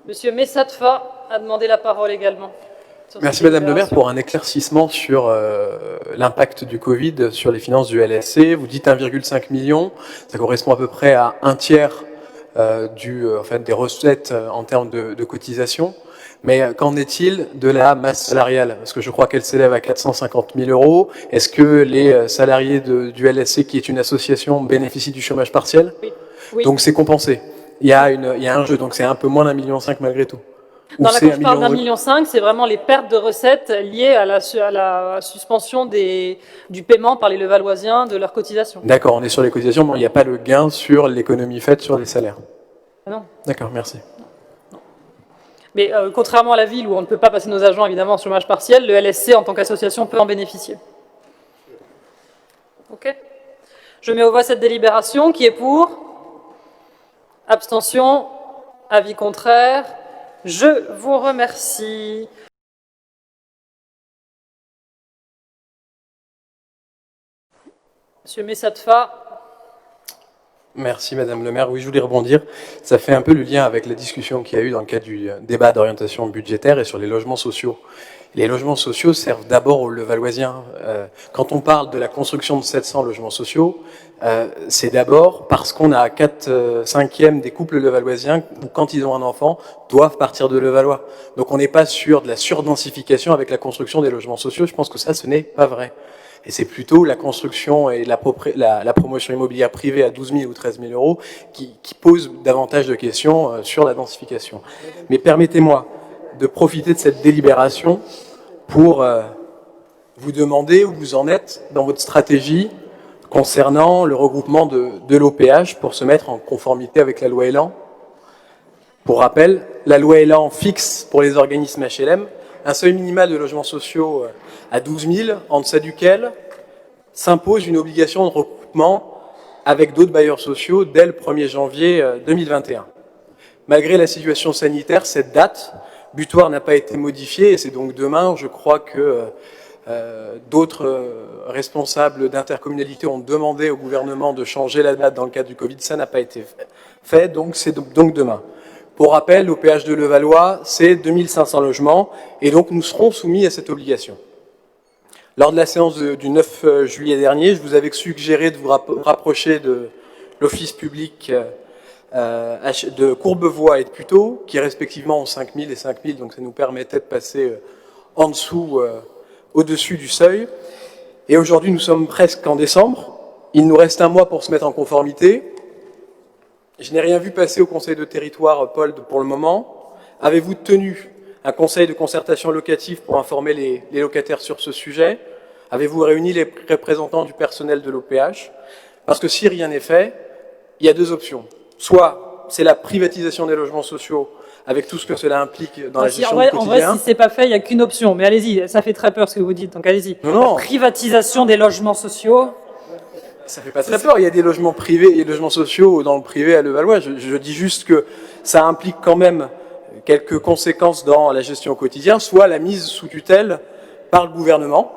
Monsieur Messatfa a demandé la parole également. Merci Madame le maire pour un éclaircissement sur l'impact du Covid sur les finances du LSC. Vous dites 1,5 million, ça correspond à peu près à un tiers des recettes en termes de cotisation. Mais qu'en est-il de la masse salariale? Parce que je crois qu'elle s'élève à 450 000 euros. Est-ce que les salariés du LSC, qui est une association, bénéficient du chômage partiel? Oui. Donc c'est compensé. Il y a un jeu, donc c'est un peu moins d'1,5 million malgré tout. Quand je parle d'1,5 million, c'est vraiment les pertes de recettes liées à la suspension du paiement par les Levalloisiens de leurs cotisations. D'accord, on est sur les cotisations, mais il n'y a pas le gain sur l'économie faite sur les salaires. Non. D'accord, merci. Non. Mais contrairement à la ville où on ne peut pas passer nos agents évidemment en chômage partiel, le LSC en tant qu'association peut en bénéficier. Ok. Je mets au voie cette délibération. Qui est pour? Abstention? Avis contraire? Je vous remercie. Monsieur Messatfa. Merci Madame le maire. Oui, je voulais rebondir. Ça fait un peu le lien avec la discussion qu'il y a eu dans le cadre du débat d'orientation budgétaire et sur les logements sociaux. Les logements sociaux servent d'abord aux Levalloisiens. Quand on parle de la construction de 700 logements sociaux, c'est d'abord parce qu'on a 4/5 des couples levalloisiens, quand ils ont un enfant, doivent partir de Levallois. Donc on n'est pas sur de la surdensification avec la construction des logements sociaux. Je pense que ça, ce n'est pas vrai. Et c'est plutôt la construction et la promotion immobilière privée à 12 000 ou 13 000 euros qui pose davantage de questions sur la densification. Mais permettez-moi de profiter de cette délibération pour vous demander où vous en êtes dans votre stratégie concernant le regroupement de l'OPH pour se mettre en conformité avec la loi Elan. Pour rappel, la loi Elan fixe pour les organismes HLM un seuil minimal de logements sociaux à 12 000, en deçà duquel s'impose une obligation de regroupement avec d'autres bailleurs sociaux dès le 1er janvier 2021. Malgré la situation sanitaire, cette date butoir n'a pas été modifiée et c'est donc demain, je crois que d'autres responsables d'intercommunalité ont demandé au gouvernement de changer la date dans le cadre du Covid, ça n'a pas été fait, donc c'est donc demain. Pour rappel, l'OPH de Levallois, c'est 2500 logements, et donc nous serons soumis à cette obligation. Lors de la séance du 9 juillet dernier, je vous avais suggéré de vous rapprocher de l'office public de Courbevoie et de Puteaux, qui respectivement ont 5000 et 5000, donc ça nous permettait de passer en dessous, au-dessus du seuil. Et aujourd'hui, nous sommes presque en décembre. Il nous reste un mois pour se mettre en conformité. Je n'ai rien vu passer au Conseil de territoire, Paul, pour le moment. Avez-vous tenu un conseil de concertation locative pour informer les locataires sur ce sujet? Avez-vous réuni les représentants du personnel de l'OPH? Parce que si rien n'est fait, il y a deux options. Soit c'est la privatisation des logements sociaux, avec tout ce que cela implique dans la gestion du quotidien. En vrai, si c'est pas fait, il n'y a qu'une option. Mais allez-y, ça fait très peur ce que vous dites, donc allez-y. Non. La privatisation des logements sociaux. Ça fait pas très peur, il y a des logements privés et des logements sociaux dans le privé à Levallois. Je dis juste que ça implique quand même quelques conséquences dans la gestion au quotidien, soit la mise sous tutelle par le gouvernement.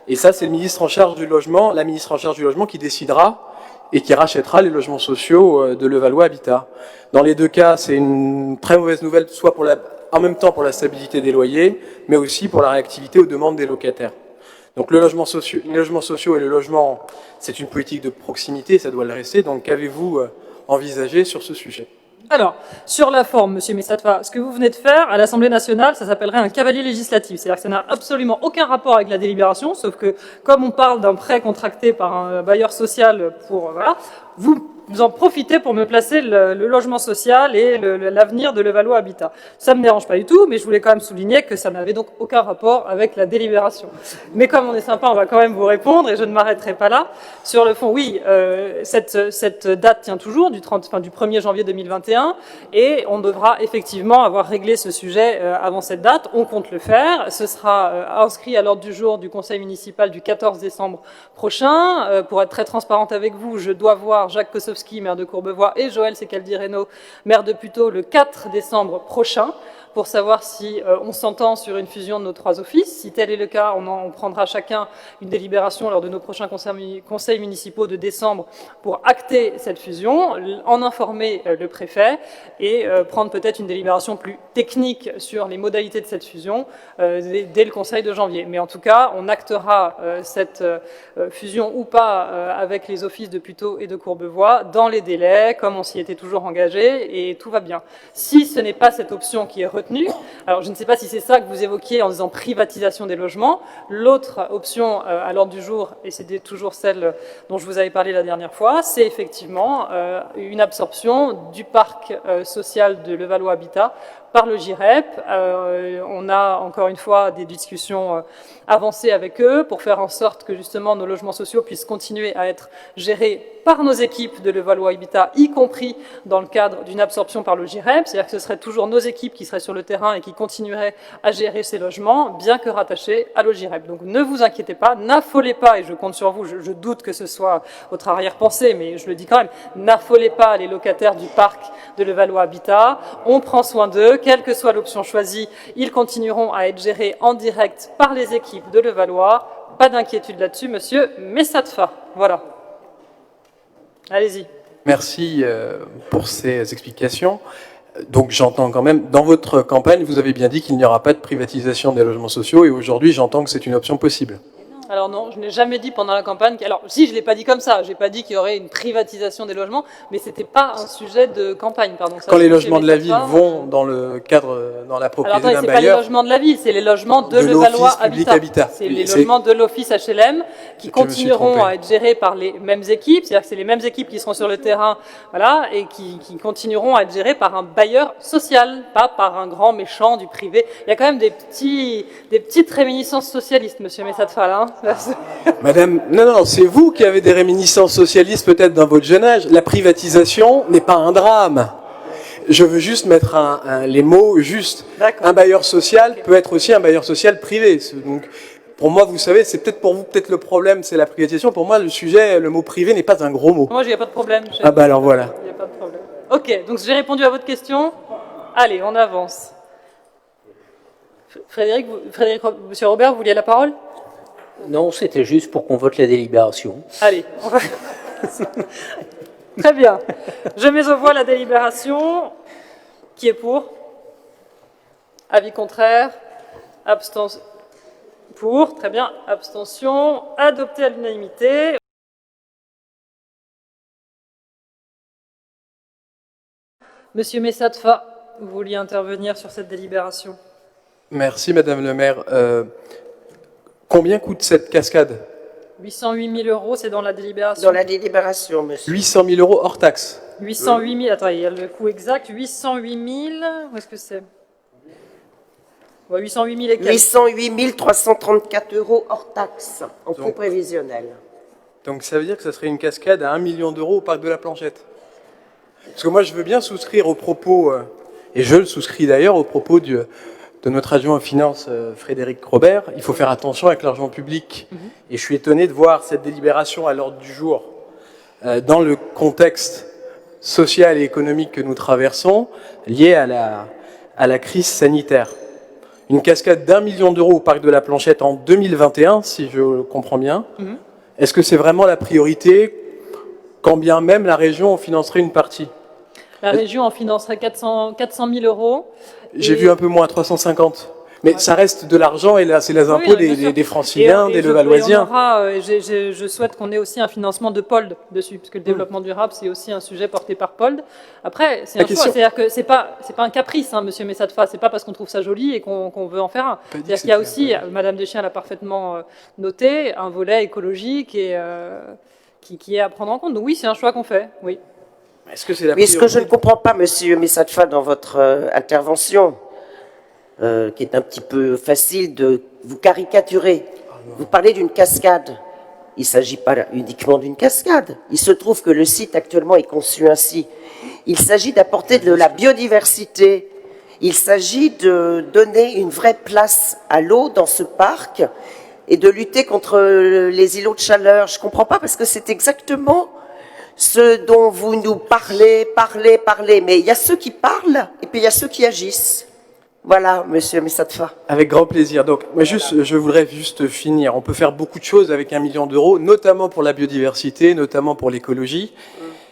Et ça, c'est le ministre en charge du logement, la ministre en charge du logement qui décidera et qui rachètera les logements sociaux de Levallois Habitat. Dans les deux cas, c'est une très mauvaise nouvelle, soit en même temps pour la stabilité des loyers, mais aussi pour la réactivité aux demandes des locataires. Donc les logements sociaux et le logement, c'est une politique de proximité, ça doit le rester. Donc qu'avez-vous envisagé sur ce sujet? Alors, sur la forme, Monsieur Messatfa, ce que vous venez de faire à l'Assemblée nationale, ça s'appellerait un cavalier législatif. C'est-à-dire que ça n'a absolument aucun rapport avec la délibération, sauf que comme on parle d'un prêt contracté par un bailleur social pour voilà, vous en profitez pour me placer le logement social et l'avenir de Levallois Habitat. Ça me dérange pas du tout, mais je voulais quand même souligner que ça n'avait donc aucun rapport avec la délibération. Mais comme on est sympa, on va quand même vous répondre et je ne m'arrêterai pas là. Sur le fond, oui, cette date tient toujours du 1er janvier 2021 et on devra effectivement avoir réglé ce sujet avant cette date. On compte le faire. Ce sera inscrit à l'ordre du jour du conseil municipal du 14 décembre prochain. Pour être très transparente avec vous, je dois voir Jacques Kosowski, maire de Courbevoie, et Joël Secaldi-Reynaud, maire de Puteaux, le 4 décembre prochain. pour savoir si on s'entend sur une fusion de nos 3 offices. Si tel est le cas, on prendra chacun une délibération lors de nos prochains conseils municipaux de décembre pour acter cette fusion, en informer le préfet et prendre peut-être une délibération plus technique sur les modalités de cette fusion dès le conseil de janvier. Mais en tout cas, on actera cette fusion ou pas avec les offices de Puteaux et de Courbevoie dans les délais, comme on s'y était toujours engagé, et tout va bien. Si ce n'est pas cette option qui est retenue, alors je ne sais pas si c'est ça que vous évoquiez en disant privatisation des logements, l'autre option à l'ordre du jour, et c'était toujours celle dont je vous avais parlé la dernière fois, c'est effectivement une absorption du parc social de Levallois Habitat par le GIREP. On a encore une fois des discussions avancées avec eux pour faire en sorte que justement nos logements sociaux puissent continuer à être gérés par nos équipes de Levallois Habitat, y compris dans le cadre d'une absorption par le GIREP, c'est-à-dire que ce seraient toujours nos équipes qui seraient sur le terrain et qui continueraient à gérer ces logements, bien que rattachés à l'OGIREP. Donc ne vous inquiétez pas, n'affolez pas, et je compte sur vous, je doute que ce soit votre arrière-pensée, mais je le dis quand même, n'affolez pas les locataires du parc de Levallois Habitat, on prend soin d'eux, quelle que soit l'option choisie, ils continueront à être gérés en direct par les équipes de Levallois, pas d'inquiétude là-dessus, monsieur Messatfa. Voilà. Allez-y. Merci pour ces explications. Donc j'entends quand même, dans votre campagne, vous avez bien dit qu'il n'y aura pas de privatisation des logements sociaux, et aujourd'hui j'entends que c'est une option possible. Alors non, je n'ai jamais dit pendant la campagne, alors si, je ne l'ai pas dit comme ça, je n'ai pas dit qu'il y aurait une privatisation des logements, mais ce n'était pas un sujet de campagne. Pardon. Quand les logements de la ville vont dans le cadre, dans la propriété d'un bailleur... Alors c'est pas les logements de la ville, c'est les logements de Levallois Habitat. C'est les logements de l'office HLM qui continueront à être gérés par les mêmes équipes, c'est-à-dire que c'est les mêmes équipes qui seront sur le terrain, voilà, et qui continueront à être gérés par un bailleur social, pas par un grand méchant du privé. Il y a quand même des petites réminiscences socialistes, monsieur Messatfal, hein. Madame, non, c'est vous qui avez des réminiscences socialistes peut-être dans votre jeune âge. La privatisation n'est pas un drame. Je veux juste mettre les mots justes. Un bailleur social peut être aussi un bailleur social privé. Donc, pour moi, vous savez, c'est peut-être pour vous, peut-être le problème, c'est la privatisation. Pour moi, le sujet, le mot privé n'est pas un gros mot. Moi, il n'y a pas de problème. Ah bah alors voilà. Il n'y a pas de problème. Ok, donc j'ai répondu à votre question. Allez, on avance. Frédéric, monsieur Robert, vous vouliez la parole ? Non, c'était juste pour qu'on vote la délibération. Allez, on va... Très bien. Je mets au voie la délibération. Qui est pour ? Avis contraire ? Abstention ? Pour. Très bien. Abstention. Adopté à l'unanimité. Monsieur Messatfa, vous vouliez intervenir sur cette délibération ? Merci, Madame le maire. Combien coûte cette cascade ? 808 000 €, c'est dans la délibération. Dans la délibération, monsieur. 800 000 € hors taxe. 808 000, attends, il y a le coût exact. 808 000, où est-ce que c'est ? Ouais, 808 000 et quelques. 808 334 € hors taxe, en coût prévisionnel. Donc ça veut dire que ça serait une cascade à 1 million d'euros au parc de la Planchette. Parce que moi, je veux bien souscrire aux propos, et je le souscris d'ailleurs aux propos de notre adjoint aux finances, Frédéric Robert. Il faut faire attention avec l'argent public. Et je suis étonné de voir cette délibération à l'ordre du jour dans le contexte social et économique que nous traversons, lié à la crise sanitaire. Une cascade d'1 million d'euros au parc de la Planchette en 2021, si je comprends bien. Est-ce que c'est vraiment la priorité, quand bien même la région en financerait une partie ? La région en financerait 400 000 €. J'ai vu un peu moins, 350. Mais ça reste de l'argent, et là, c'est les impôts des Franciliens, des Levalloisiens. Je souhaite qu'on ait aussi un financement de POLD dessus, parce que le développement durable, c'est aussi un sujet porté par POLD. Après, c'est un choix, c'est-à-dire que c'est pas un caprice, hein, monsieur Messatfa, c'est pas parce qu'on trouve ça joli et qu'on veut en faire un. C'est-à-dire qu'il y a aussi, Madame Deschien l'a parfaitement noté, un volet écologique et qui est à prendre en compte. Donc oui, c'est un choix qu'on fait, oui. Est-ce que c'est la priorité ? Mais ce que je ne comprends pas, monsieur Messatfa, dans votre intervention, qui est un petit peu facile de vous caricaturer. Vous parlez d'une cascade. Il ne s'agit pas uniquement d'une cascade. Il se trouve que le site actuellement est conçu ainsi. Il s'agit d'apporter de la biodiversité. Il s'agit de donner une vraie place à l'eau dans ce parc et de lutter contre les îlots de chaleur. Je ne comprends pas parce que c'est exactement ce dont vous nous parlez. Mais il y a ceux qui parlent et puis il y a ceux qui agissent. Voilà, monsieur Messatfa. Avec grand plaisir. Donc, moi, je voudrais juste finir. On peut faire beaucoup de choses avec 1 million d'euros, notamment pour la biodiversité, notamment pour l'écologie.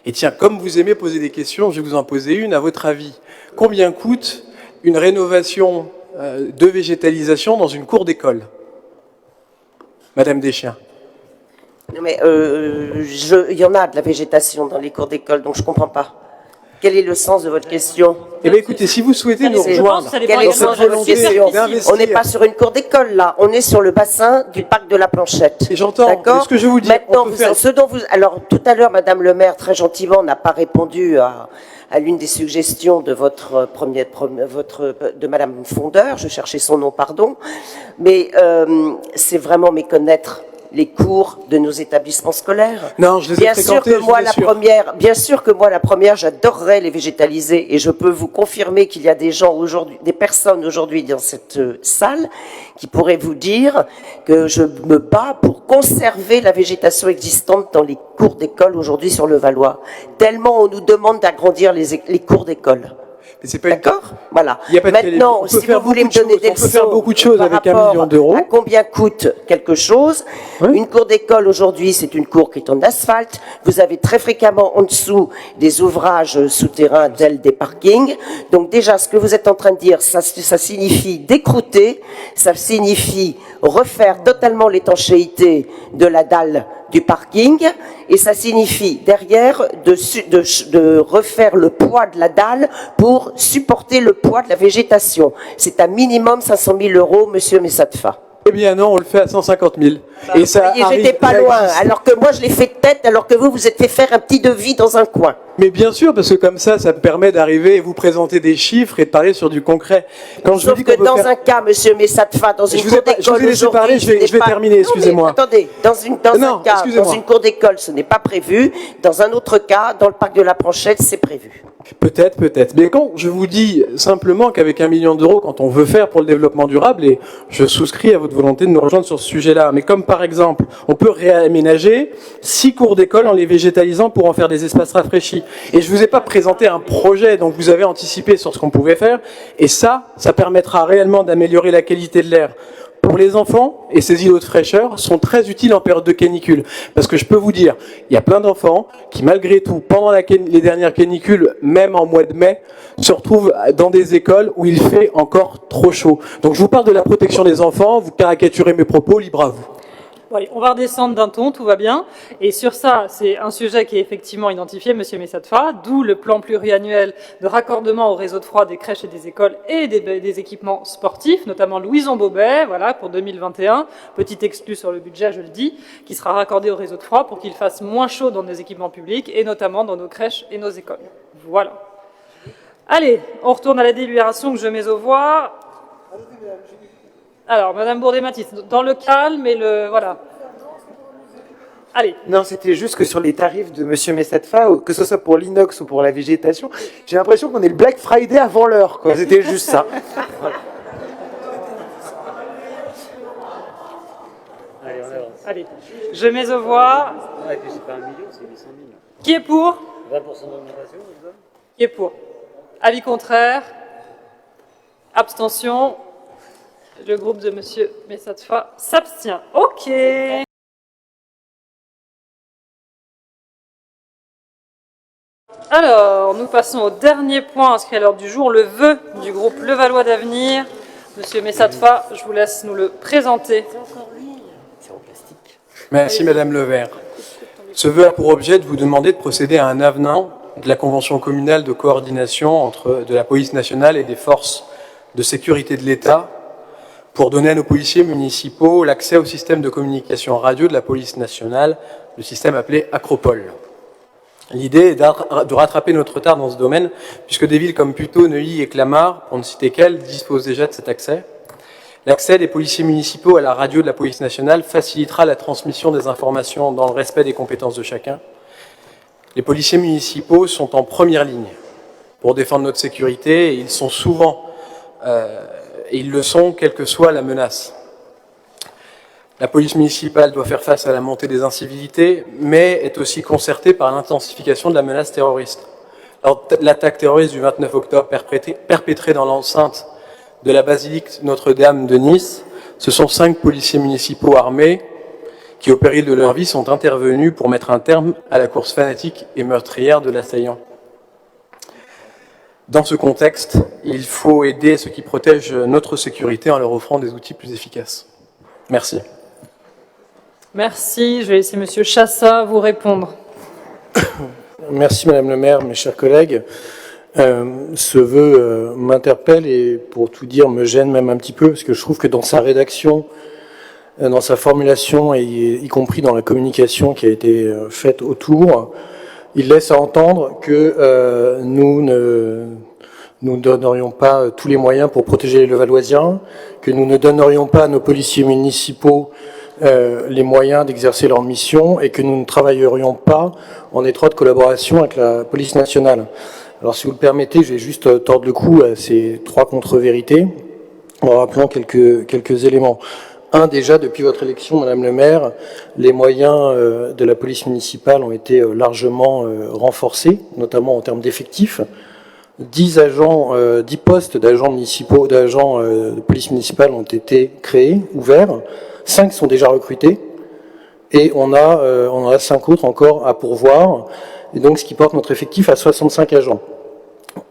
Et tiens, comme vous aimez poser des questions, je vais vous en poser une. À votre avis, combien coûte une rénovation de végétalisation dans une cour d'école? Madame Deschiens. Non, mais il y en a de la végétation dans les cours d'école, donc je comprends pas. Quel est le sens de votre question? Eh bien, écoutez, si vous souhaitez nous rejoindre ça Quel dépend est le dans cette sens de votre volonté question? d'investir. On n'est pas sur une cour d'école, là. On est sur le bassin du parc de la Planchette. Et j'entends, mais D'accord. ce que je vous dis, Maintenant, on peut faire... alors, tout à l'heure, Madame le maire, très gentiment, n'a pas répondu à l'une des suggestions de de Madame Fondeur. Je cherchais son nom, pardon. Mais c'est vraiment méconnaître les cours de nos établissements scolaires. Non, je les ai Bien sûr fréquentés, que moi, je vous assure. bien sûr que moi, la première, j'adorerais les végétaliser, et je peux vous confirmer qu'il y a des gens aujourd'hui, des personnes aujourd'hui dans cette salle qui pourraient vous dire que je me bats pour conserver la végétation existante dans les cours d'école aujourd'hui sur le Valois. Tellement on nous demande d'agrandir les cours d'école. Mais c'est pas une... D'accord? Voilà. Il y a pas de Maintenant, on peut si faire vous voulez me beaucoup de donner choses. des On peut faire leçons beaucoup de choses par avec 1 rapport million d'euros. à combien coûte quelque chose, Oui. une cour d'école aujourd'hui, c'est une cour qui est en asphalte. Vous avez très fréquemment en dessous des ouvrages souterrains d'ailes des parkings. Donc déjà, ce que vous êtes en train de dire, ça signifie décrouter, ça signifie refaire totalement l'étanchéité de la dalle du parking, et ça signifie derrière de refaire le poids de la dalle pour supporter le poids de la végétation. C'est un minimum 500 000 €, monsieur Messatfa. Eh bien non, on le fait à 150 000. Et ça Voyez, arrive j'étais pas direct. loin, alors que moi je l'ai fait de tête, alors que vous vous êtes fait faire un petit devis dans un coin. Mais bien sûr, parce que comme ça me permet d'arriver et vous présenter des chiffres et de parler sur du concret. Quand je vous Sauf dis que qu'on peut dans faire... un cas, monsieur Messatfa, dans une Je vous cour ai pas- je d'école vous ai laissé aujourd'hui, parler, je vais ce n'est pas- terminer, Non, excusez-moi. mais attendez, dans Non, un cas, excusez-moi. dans une cour d'école, ce n'est pas prévu. Dans un autre cas, dans le parc de la Planchette, c'est prévu. Peut-être. Mais quand je vous dis simplement qu'avec 1 million d'euros, quand on veut faire pour le développement durable, et je souscris à votre volonté de nous rejoindre sur ce sujet-là, mais comme par exemple, on peut réaménager 6 cours d'école en les végétalisant pour en faire des espaces rafraîchis. Et je vous ai pas présenté un projet, donc vous avez anticipé sur ce qu'on pouvait faire, et ça permettra réellement d'améliorer la qualité de l'air. Pour les enfants, et ces îlots de fraîcheur sont très utiles en période de canicule. Parce que je peux vous dire, il y a plein d'enfants qui, malgré tout, pendant les dernières canicules, même en mois de mai, se retrouvent dans des écoles où il fait encore trop chaud. Donc je vous parle de la protection des enfants, vous caricaturez mes propos, libre à vous. Bon, allez, on va redescendre d'un ton, tout va bien. Et sur ça, c'est un sujet qui est effectivement identifié, monsieur Messatfa, d'où le plan pluriannuel de raccordement au réseau de froid des crèches et des écoles et des équipements sportifs, notamment Louison Bobet, voilà, pour 2021. Petit exclu sur le budget, je le dis, qui sera raccordé au réseau de froid pour qu'il fasse moins chaud dans nos équipements publics et notamment dans nos crèches et nos écoles. Voilà. Allez, on retourne à la délibération que je mets aux voix. Alors, Madame Bourdet-Mathis, dans le calme et le... Voilà. Allez. Non, c'était juste que sur les tarifs de Monsieur Messatfa, que ce soit pour l'inox ou pour la végétation, j'ai l'impression qu'on est le Black Friday avant l'heure, quoi. C'était juste ça. Voilà. Allez, on avance. Allez, je mets aux voix. Ouais, puis c'est pas 1 million, c'est 800 000. Qui est pour? 20% d'augmentation, c'est ça? Qui est pour? Avis contraire? Abstention? Le groupe de Monsieur Messatfa s'abstient. OK. Alors, nous passons au dernier point inscrit à l'ordre du jour, le vœu du groupe Levallois d'Avenir. Monsieur Messatfa, je vous laisse nous le présenter. Merci Madame Levert. Ce vœu a pour objet de vous demander de procéder à un avenant de la convention communale de coordination de la police nationale et des forces de sécurité de l'État pour donner à nos policiers municipaux l'accès au système de communication radio de la police nationale, le système appelé Acropole. L'idée est de rattraper notre retard dans ce domaine, puisque des villes comme Puteaux, Neuilly et Clamart, pour ne citer qu'elles, disposent déjà de cet accès. L'accès des policiers municipaux à la radio de la police nationale facilitera la transmission des informations dans le respect des compétences de chacun. Les policiers municipaux sont en première ligne pour défendre notre sécurité, et ils sont souvent, et ils le sont, quelle que soit la menace. La police municipale doit faire face à la montée des incivilités, mais est aussi concertée par l'intensification de la menace terroriste. L'attaque terroriste du 29 octobre perpétrée dans l'enceinte de la basilique Notre-Dame de Nice, ce sont 5 policiers municipaux armés qui, au péril de leur vie, sont intervenus pour mettre un terme à la course fanatique et meurtrière de l'assaillant. Dans ce contexte, il faut aider ceux qui protègent notre sécurité en leur offrant des outils plus efficaces. Merci. Merci. Je vais laisser Monsieur Chassa vous répondre. Merci Madame le maire, mes chers collègues. Ce vœu m'interpelle et pour tout dire me gêne même un petit peu parce que je trouve que dans sa rédaction, dans sa formulation et y compris dans la communication qui a été faite autour, il laisse à entendre que nous ne donnerions pas tous les moyens pour protéger les Levalloisiens, que nous ne donnerions pas à nos policiers municipaux les moyens d'exercer leur mission et que nous ne travaillerions pas en étroite collaboration avec la police nationale. Alors si vous le permettez, je vais juste tordre le cou à ces 3 contre-vérités en rappelant quelques éléments. Un, déjà, depuis votre élection, Madame le maire, les moyens de la police municipale ont été largement renforcés, notamment en termes d'effectifs. 10 postes d'agents municipaux, d'agents de police municipale ont été créés, ouverts. 5 sont déjà recrutés. Et on a 5 autres encore à pourvoir. Et donc, ce qui porte notre effectif à 65 agents.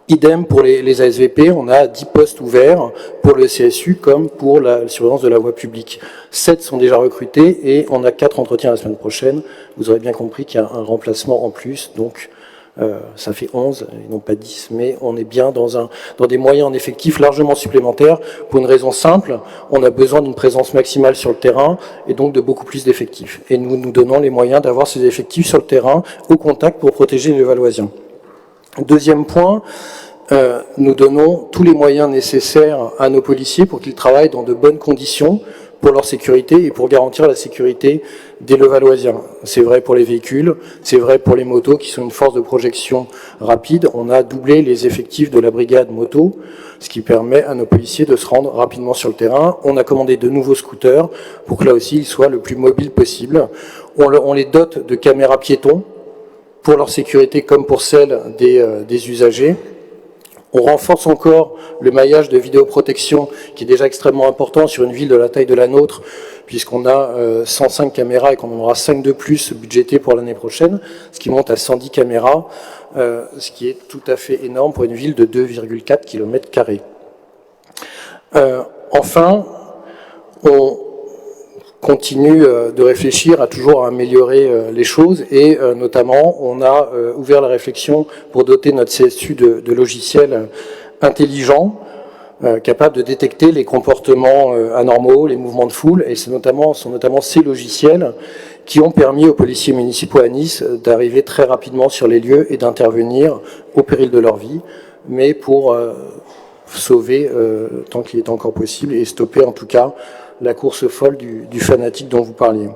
Idem pour les ASVP, on a 10 postes ouverts pour le CSU comme pour la surveillance de la voie publique. 7 sont déjà recrutés et on a 4 entretiens la semaine prochaine. Vous aurez bien compris qu'il y a un remplacement en plus, donc ça fait 11 et non pas 10, mais on est bien dans des moyens en effectif largement supplémentaires pour une raison simple, on a besoin d'une présence maximale sur le terrain et donc de beaucoup plus d'effectifs. Et nous nous donnons les moyens d'avoir ces effectifs sur le terrain au contact pour protéger les Levalloisiens. Deuxième point, nous donnons tous les moyens nécessaires à nos policiers pour qu'ils travaillent dans de bonnes conditions pour leur sécurité et pour garantir la sécurité des Levalloisiens. C'est vrai pour les véhicules, c'est vrai pour les motos qui sont une force de projection rapide. On a doublé les effectifs de la brigade moto, ce qui permet à nos policiers de se rendre rapidement sur le terrain. On a commandé de nouveaux scooters pour que là aussi ils soient le plus mobiles possible. On les dote de caméras piétons pour leur sécurité comme pour celle des usagers. On renforce encore le maillage de vidéoprotection qui est déjà extrêmement important sur une ville de la taille de la nôtre, puisqu'on a 105 caméras et qu'on en aura 5 de plus budgétés pour l'année prochaine, ce qui monte à 110 caméras, ce qui est tout à fait énorme pour une ville de 2,4 km². Enfin, on continue de réfléchir à toujours améliorer les choses et notamment on a ouvert la réflexion pour doter notre CSU de logiciels intelligents capables de détecter les comportements anormaux, les mouvements de foule et sont notamment ces logiciels qui ont permis aux policiers municipaux à Nice d'arriver très rapidement sur les lieux et d'intervenir au péril de leur vie, mais pour sauver tant qu'il est encore possible et stopper en tout cas la course folle du fanatique dont vous parliez.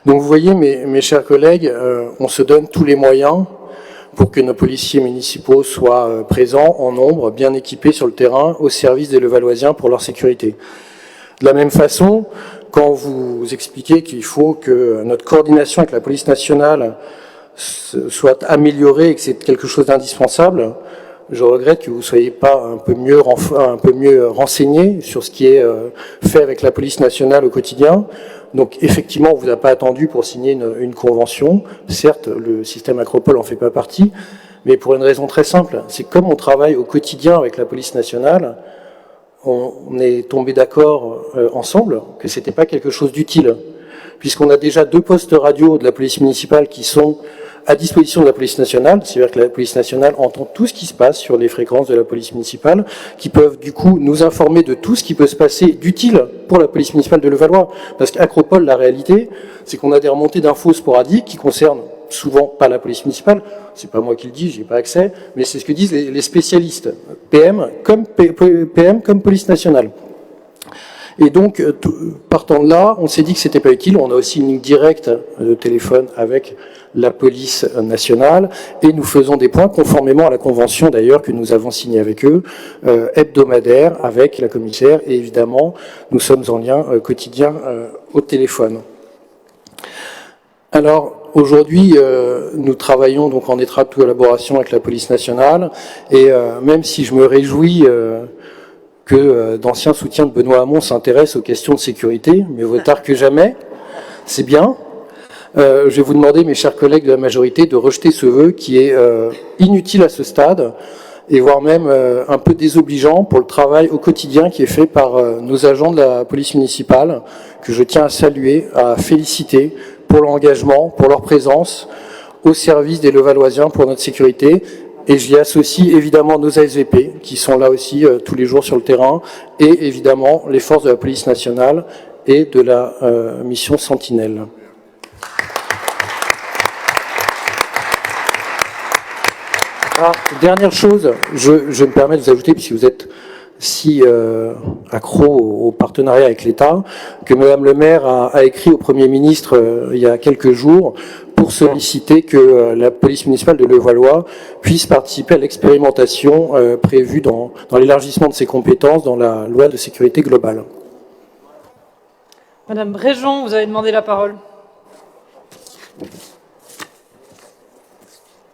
Donc vous voyez, mes chers collègues, on se donne tous les moyens pour que nos policiers municipaux soient présents en nombre, bien équipés sur le terrain, au service des Levalloisiens pour leur sécurité. De la même façon, quand vous expliquez qu'il faut que notre coordination avec la police nationale soit améliorée et que c'est quelque chose d'indispensable, je regrette que vous ne soyez pas un peu mieux renseigné sur ce qui est fait avec la police nationale au quotidien. Donc effectivement, on ne vous a pas attendu pour signer une convention. Certes, le système Acropole en fait pas partie, mais pour une raison très simple, c'est comme on travaille au quotidien avec la police nationale, on est tombé d'accord ensemble que c'était pas quelque chose d'utile, puisqu'on a déjà 2 postes radio de la police municipale qui sont à disposition de la police nationale, c'est-à-dire que la police nationale entend tout ce qui se passe sur les fréquences de la police municipale, qui peuvent du coup nous informer de tout ce qui peut se passer d'utile pour la police municipale de Levallois. Parce qu'Acropole, la réalité, c'est qu'on a des remontées d'infos sporadiques qui concernent souvent pas la police municipale, c'est pas moi qui le dis, j'ai pas accès, mais c'est ce que disent les spécialistes, PM comme police nationale. Et donc, partant de là, on s'est dit que c'était pas utile. On a aussi une ligne directe de téléphone avec la police nationale et nous faisons des points conformément à la convention d'ailleurs que nous avons signée avec eux, hebdomadaire avec la commissaire et évidemment nous sommes en lien quotidien au téléphone. Alors aujourd'hui, nous travaillons donc en étroite collaboration avec la police nationale et même si je me réjouis que d'anciens soutiens de Benoît Hamon s'intéressent aux questions de sécurité, mais vaut tard que jamais. C'est bien. Je vais vous demander, mes chers collègues de la majorité, de rejeter ce vœu qui est inutile à ce stade, et voire même un peu désobligeant pour le travail au quotidien qui est fait par nos agents de la police municipale, que je tiens à saluer, à féliciter pour leur engagement, pour leur présence au service des Levalloisiens pour notre sécurité. Et j'y associe évidemment nos ASVP, qui sont là aussi tous les jours sur le terrain, et évidemment les forces de la police nationale et de la mission Sentinelle. Alors, dernière chose, je me permets de vous ajouter, puisque vous êtes si accro au partenariat avec l'État, que Madame le maire a écrit au Premier ministre il y a quelques jours pour solliciter que la police municipale de Levallois puisse participer à l'expérimentation prévue dans l'élargissement de ses compétences dans la loi de sécurité globale. Madame Bréjon, vous avez demandé la parole.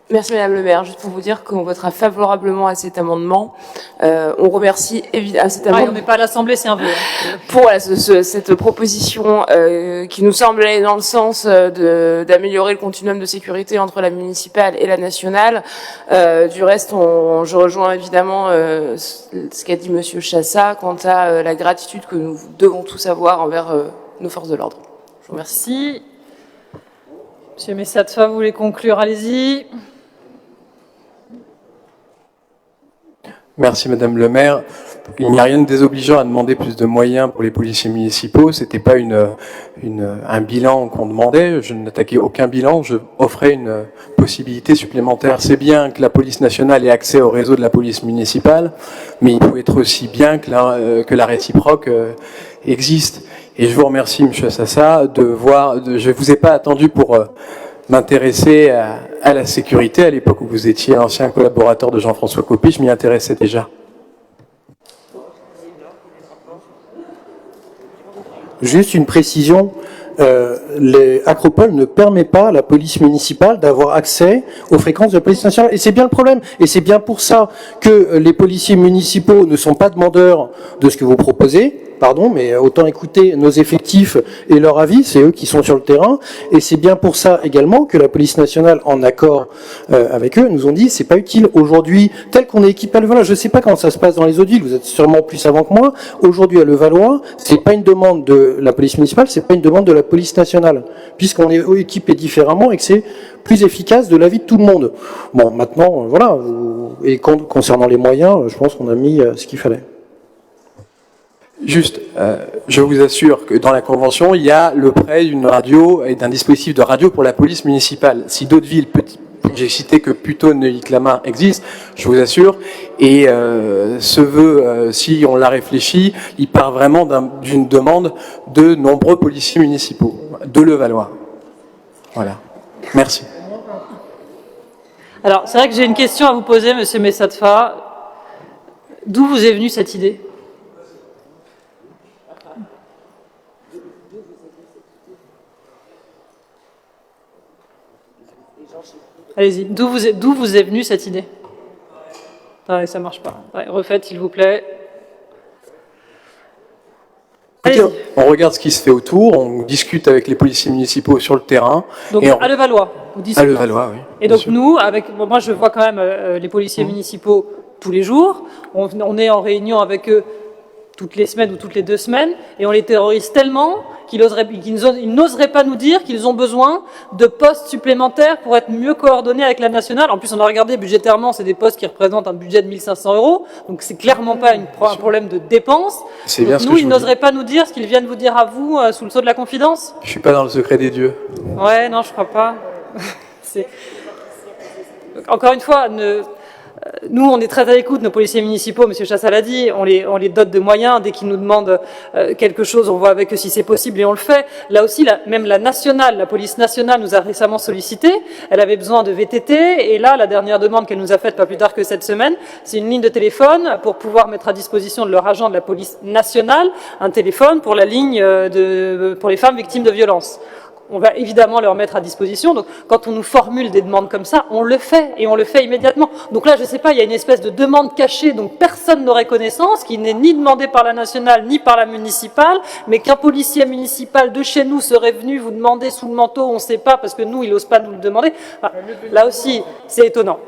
Merci Madame le maire. Juste pour vous dire qu'on votera favorablement à cet amendement. On remercie évidemment cet amendement. On n'est pas à l'Assemblée, c'est un vœu. Pour voilà, cette proposition qui nous semble aller dans le sens d'améliorer le continuum de sécurité entre la municipale et la nationale. Du reste, je rejoins évidemment ce qu'a dit Monsieur Chassa quant à la gratitude que nous devons tous avoir envers nos forces de l'ordre. Je vous remercie. Merci. Monsieur Messatfa, vous voulez conclure? Allez-y. Merci Madame le maire. Il n'y a rien de désobligeant à demander plus de moyens pour les policiers municipaux. C'était pas un bilan qu'on demandait. Je n'attaquais aucun bilan. Je offrais une possibilité supplémentaire. C'est bien que la police nationale ait accès au réseau de la police municipale, mais il peut être aussi bien que la réciproque existe. Et je vous remercie, Monsieur Sassa, je vous ai pas attendu pour m'intéresser à la sécurité à l'époque où vous étiez ancien collaborateur de Jean-François Copé. Je m'y intéressais déjà. Juste une précision, Acropole ne permet pas à la police municipale d'avoir accès aux fréquences de la police nationale. Et c'est bien le problème. Et c'est bien pour ça que les policiers municipaux ne sont pas demandeurs de ce que vous proposez. Pardon, mais autant écouter nos effectifs et leur avis, c'est eux qui sont sur le terrain. Et c'est bien pour ça également que la police nationale, en accord avec eux, nous ont dit c'est pas utile aujourd'hui, tel qu'on est équipé à Levallois. Je sais pas comment ça se passe dans les autres villes, vous êtes sûrement plus savant que moi. Aujourd'hui à Levallois, c'est pas une demande de la police municipale, c'est pas une demande de la police nationale, puisqu'on est équipé différemment et que c'est plus efficace de l'avis de tout le monde. Bon, maintenant, voilà. Et concernant les moyens, je pense qu'on a mis ce qu'il fallait. Juste, je vous assure que dans la Convention, il y a le prêt d'une radio et d'un dispositif de radio pour la police municipale. Si d'autres villes, j'ai cité que Puteaux, Neuilly-Clamart existent, je vous assure, et ce vœu, si on l'a réfléchi, il part vraiment d'une demande de nombreux policiers municipaux, de Levallois. Voilà. Merci. Alors, c'est vrai que j'ai une question à vous poser, Monsieur Messatfa. D'où vous est venue cette idée? Allez-y, d'où vous est venue cette idée? Ouais, ça marche pas. Ouais, refaites, s'il vous plaît. Écoutez, on regarde ce qui se fait autour, on discute avec les policiers municipaux sur le terrain. Donc à Levallois, vous dites. À Levallois, oui. Et donc nous, moi je vois quand même les policiers municipaux tous les jours. On est en réunion avec eux toutes les semaines ou toutes les 2 semaines, et on les terrorise tellement qu'ils n'oseraient pas nous dire qu'ils ont besoin de postes supplémentaires pour être mieux coordonnés avec la nationale. En plus, on a regardé budgétairement, c'est des postes qui représentent un budget de 1 500 €, donc c'est clairement pas un problème de dépenses. Donc nous, ils n'oseraient pas nous dire ce qu'ils viennent vous dire à vous sous le sceau de la confidence. Je suis pas dans le secret des dieux. Ouais, non, je crois pas. Encore une fois, nous, on est très à l'écoute, nos policiers municipaux, Monsieur Chassa l'a dit, on les dote de moyens. Dès qu'ils nous demandent quelque chose, on voit avec eux si c'est possible et on le fait. Là aussi, même la police nationale nous a récemment sollicité. Elle avait besoin de VTT et là, la dernière demande qu'elle nous a faite pas plus tard que cette semaine, c'est une ligne de téléphone pour pouvoir mettre à disposition de leur agent de la police nationale un téléphone pour la ligne pour les femmes victimes de violences. on va évidemment leur mettre à disposition. Donc, quand on nous formule des demandes comme ça, on le fait, et on le fait immédiatement. Donc là, je ne sais pas, il y a une espèce de demande cachée dont personne n'aurait connaissance, qui n'est ni demandée par la nationale, ni par la municipale, mais qu'un policier municipal de chez nous serait venu vous demander sous le manteau, on ne sait pas, parce que nous, il n'ose pas nous le demander. Enfin, là aussi, c'est étonnant.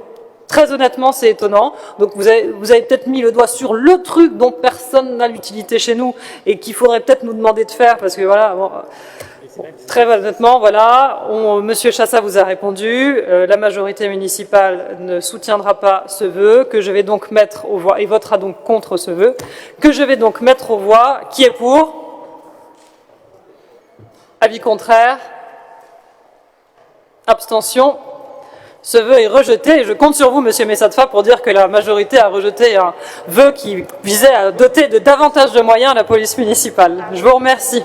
Très honnêtement, c'est étonnant. Donc vous avez peut-être mis le doigt sur le truc dont personne n'a l'utilité chez nous, et qu'il faudrait peut-être nous demander de faire, parce que voilà... Bon, très honnêtement, voilà, Monsieur Chassa vous a répondu, la majorité municipale ne soutiendra pas ce vœu, que je vais donc mettre aux voix, et votera donc contre ce vœu, que je vais donc mettre aux voix. Qui est pour? Avis contraire? Abstention? Ce vœu est rejeté, et je compte sur vous, Monsieur Messatfa, pour dire que la majorité a rejeté un vœu qui visait à doter de davantage de moyens la police municipale. Je vous remercie.